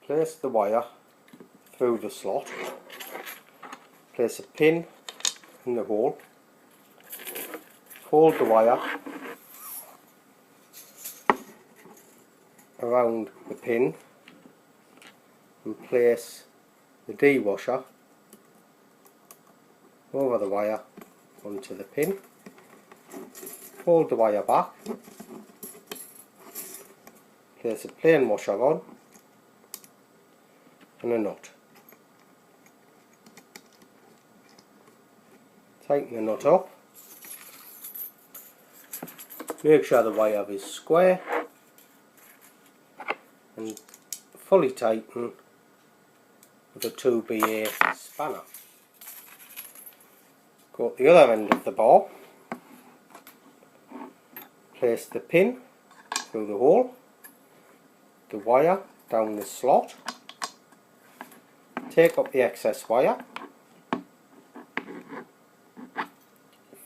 place the wire through the slot, place a pin in the hole, fold the wire around the pin and place the D-washer over the wire onto the pin, fold the wire back, place a plain washer on and a nut. Tighten the nut up, make sure the wire is square and fully tighten with a 2BA spanner. Go at the other end of the bar, place the pin through the hole, the wire down the slot, take up the excess wire,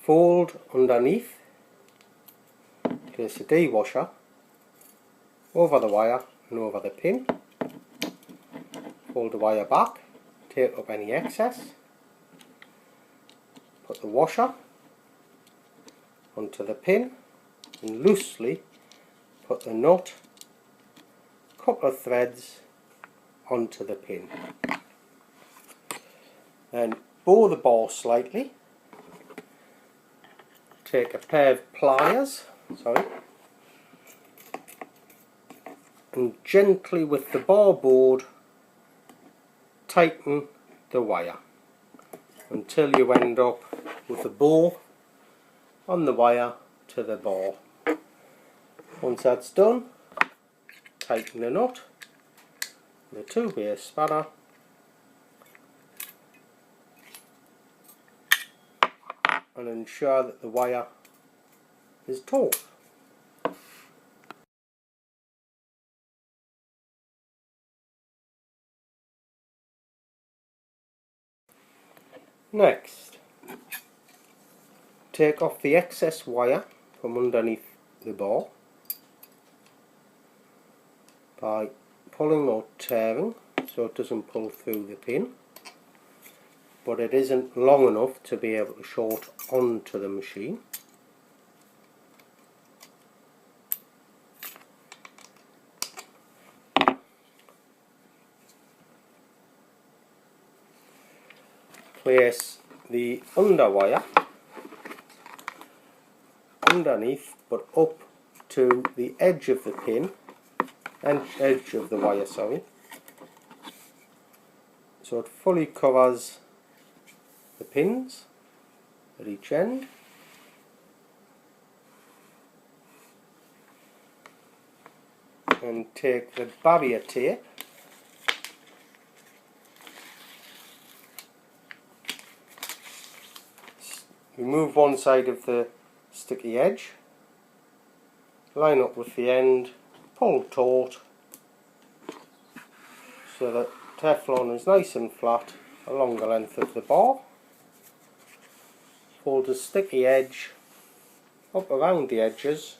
fold underneath, place a D-washer over the wire and over the pin, fold the wire back, take up any excess, put the washer onto the pin and loosely put the nut, couple of threads onto the pin. Then bow the ball slightly, take a pair of pliers, and gently with the bar board tighten the wire until you end up with a bow on the wire to the bar. Once that's done, tighten the nut with a 2BA spanner and ensure that the wire is taut. Next, take off the excess wire from underneath the bar by pulling or tearing so it doesn't pull through the pin, but it isn't long enough to be able to short onto the machine. Place the under wire underneath but up to the edge of the pin and edge of the wire, so it fully covers the pins at each end. And take the barrier tape remove one side of the sticky edge, line up with the end, pull taut so that Teflon is nice and flat along the length of the bar. Fold the sticky edge up around the edges,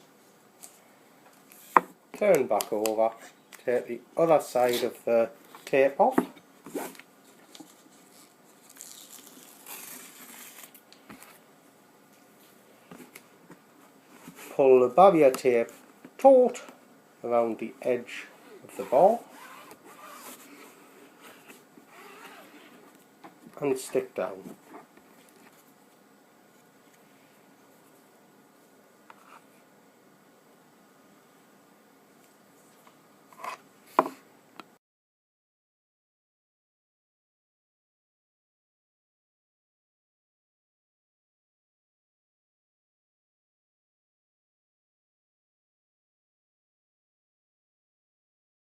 turn back over, take the other side of the tape off, pull the barrier tape taut around the edge of the bar and stick down.